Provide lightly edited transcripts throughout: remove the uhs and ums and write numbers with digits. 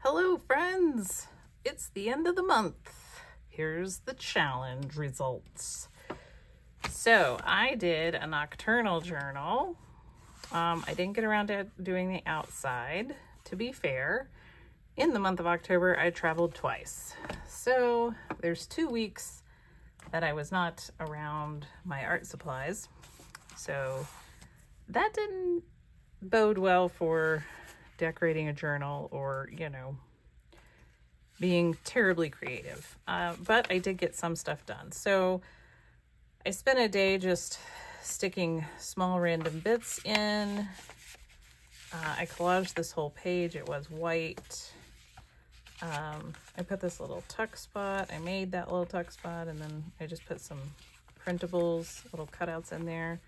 Hello friends, it's the end of the month. Here's the challenge results. So I did a nocturnal journal. I didn't get around to doing the outside. To be fair, in the month of October, I traveled twice. So there's 2 weeks that I was not around my art supplies. So that didn't bode well for decorating a journal or, you know, being terribly creative. But I did get some stuff done. So I spent a day just sticking small random bits in. I collaged this whole page. It was white. I put this little tuck spot. I made that little tuck spot, and then I just put some printables, little cutouts in there.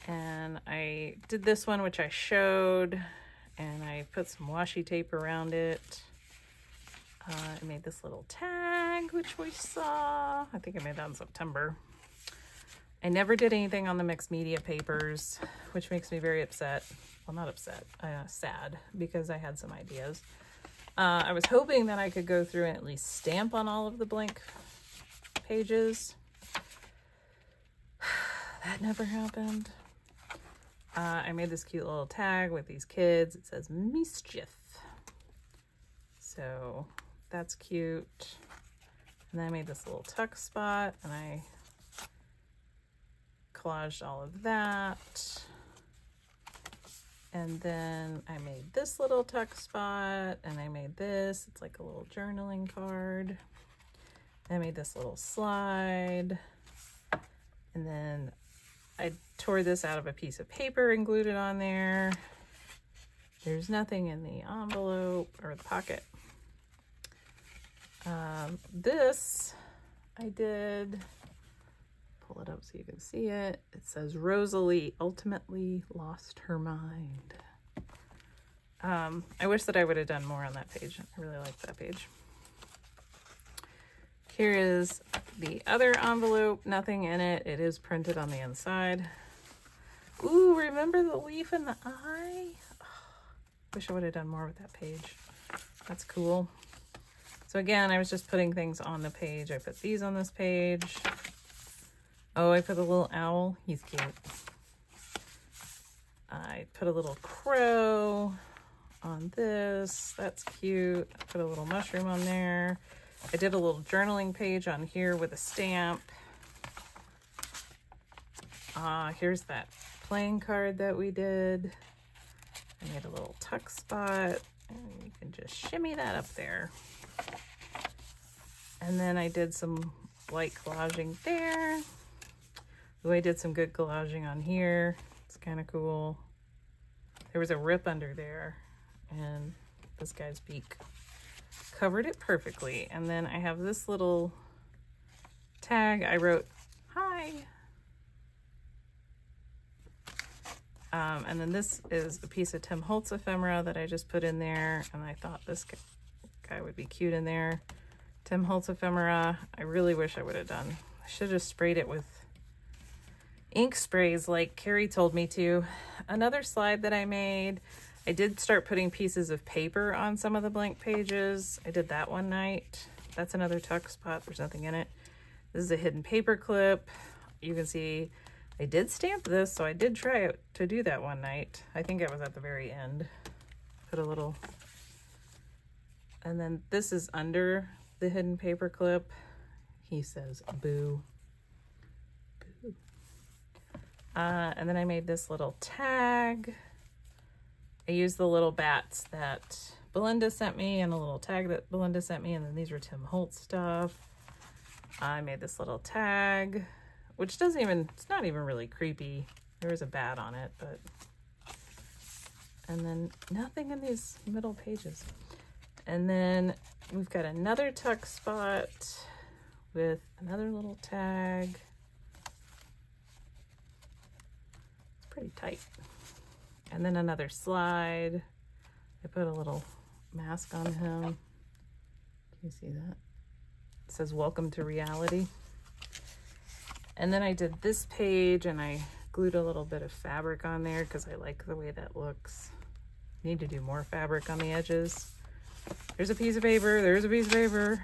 And I did this one, which I showed, and I put some washi tape around it. I made this little tag, which we saw. I think I made that in September. I never did anything on the mixed media papers, which makes me very upset. Well, not upset, sad, because I had some ideas. I was hoping that I could go through and at least stamp on all of the blank pages. That never happened. I made this cute little tag with these kids. It says mischief. So that's cute. And then I made this little tuck spot, and I collaged all of that. And then I made this little tuck spot, and I made this. It's like a little journaling card. I made this little slide. And then I tore this out of a piece of paper and glued it on there. There's nothing in the envelope or the pocket. This I did, pull it up so you can see it. It says Rosalie ultimately lost her mind. I wish that I would have done more on that page. I really like that page. Here is the other envelope, nothing in it. It is printed on the inside. Ooh, remember the leaf in the eye? Oh, wish I would have done more with that page. That's cool. So again, I was just putting things on the page. I put these on this page. Oh, I put a little owl. He's cute. I put a little crow on this. That's cute. I put a little mushroom on there. I did a little journaling page on here with a stamp. Here's that playing card that we did. I made a little tuck spot, and you can just shimmy that up there. And then I did some light collaging there. Ooh, I did some good collaging on here. It's kind of cool. There was a rip under there, and this guy's beak covered it perfectly. And then I have this little tag. I wrote, hi. And then this is a piece of Tim Holtz ephemera that I just put in there, and I thought this guy would be cute in there. Tim Holtz ephemera. I really wish I would have done. I should have sprayed it with ink sprays like Carrie told me to. Another slide that I made, I did start putting pieces of paper on some of the blank pages. I did that one night. That's another tuck spot. There's nothing in it. This is a hidden paper clip. You can see I did stamp this, so I did try to do that one night. I think it was at the very end. Put a little, and then this is under the hidden paper clip. He says, boo. Boo. And then I made this little tag. I used the little bats that Belinda sent me and a little tag that Belinda sent me, and then these were Tim Holtz stuff. I made this little tag, which doesn't even, it's not even really creepy. There was a bat on it, but, and then nothing in these middle pages. And then we've got another tuck spot with another little tag. It's pretty tight. And then another slide. I put a little mask on him. Can you see that? It says, welcome to reality. And then I did this page, and I glued a little bit of fabric on there because I like the way that looks. Need to do more fabric on the edges. There's a piece of paper. There's a piece of paper.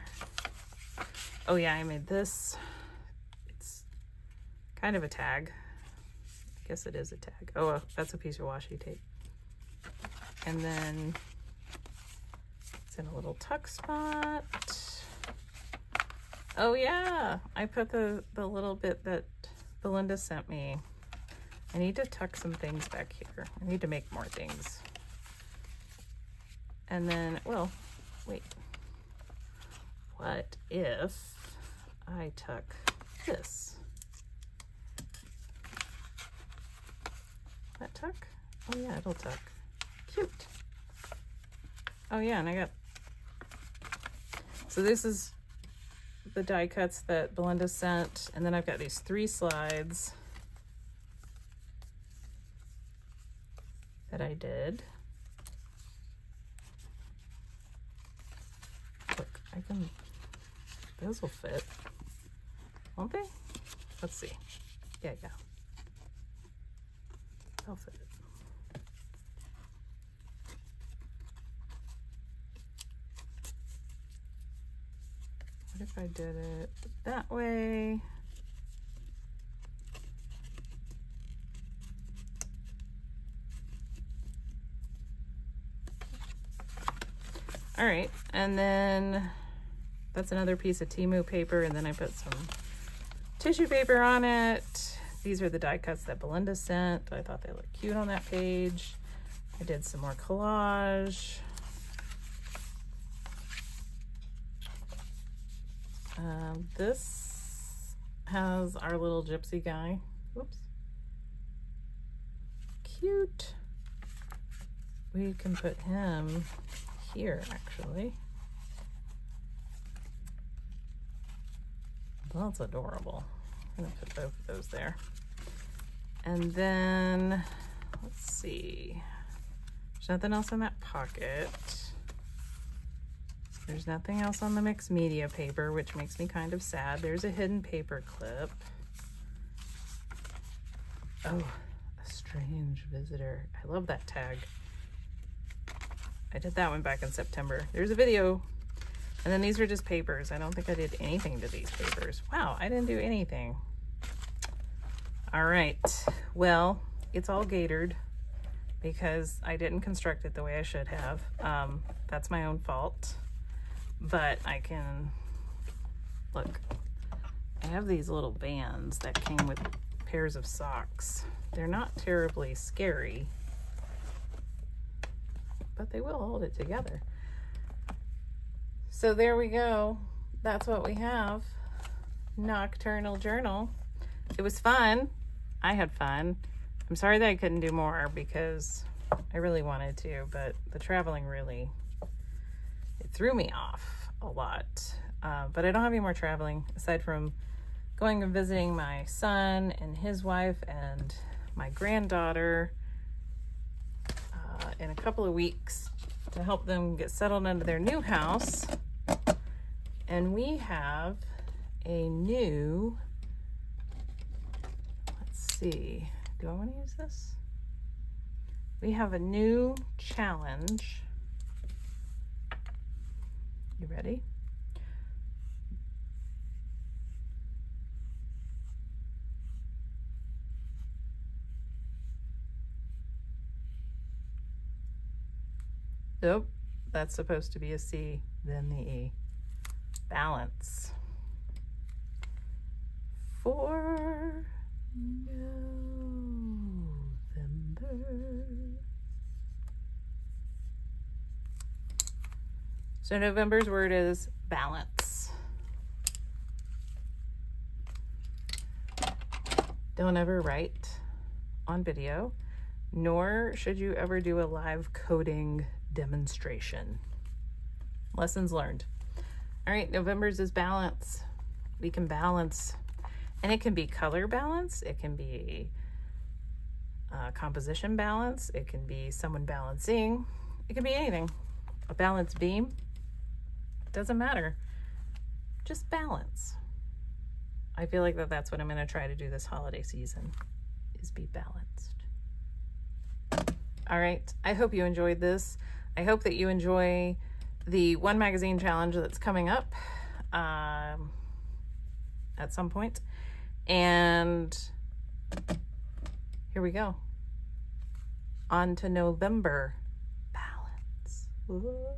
Oh yeah, I made this. It's kind of a tag. I guess it is a tag. Oh, that's a piece of washi tape. And then it's in a little tuck spot. Oh yeah, I put the little bit that Belinda sent me. I need to tuck some things back here. I need to make more things. And then, well, wait. What if I tuck this? That tuck? Oh yeah, it'll tuck. Cute. Oh yeah, and I got, so this is the die cuts that Belinda sent, and then I've got these 3 slides that I did. Look, I can, those will fit, won't they? Let's see. Yeah, they'll fit. What if I did it that way? All right, and then that's another piece of Temu paper, and then I put some tissue paper on it. These are the die cuts that Belinda sent. I thought they looked cute on that page. I did some more collage. This has our little gypsy guy. Whoops. Cute. We can put him here, actually. That's adorable. I'm gonna put both of those there. And then, let's see. There's nothing else in that pocket. There's nothing else on the mixed media paper, which makes me kind of sad. There's a hidden paper clip. Oh, a strange visitor. I love that tag. I did that one back in September. There's a video. And then these are just papers. I don't think I did anything to these papers. Wow, I didn't do anything. All right, well, it's all gatered because I didn't construct it the way I should have. That's my own fault. But I can, look, I have these little bands that came with pairs of socks. They're not terribly scary, but they will hold it together. So there we go. That's what we have. Nocturnal Journal. It was fun. I had fun. I'm sorry that I couldn't do more because I really wanted to, but the traveling really, it threw me off a lot. But I don't have any more traveling aside from going and visiting my son and his wife and my granddaughter in a couple of weeks to help them get settled into their new house. And we have a new, let's see, do I want to use this? We have a new challenge. You ready? Nope, that's supposed to be a C, then the E. Balance. For November. So November's word is balance. Don't ever write on video, nor should you ever do a live coding demonstration. Lessons learned. All right, November's is balance. We can balance, and it can be color balance. It can be composition balance. It can be someone balancing. It can be anything. A balance beam. Doesn't matter. Just balance. I feel like that's what I'm going to try to do this holiday season, is be balanced. All right. I hope you enjoyed this. I hope that you enjoy the one magazine challenge that's coming up at some point. And here we go. On to November. Balance. Whoa.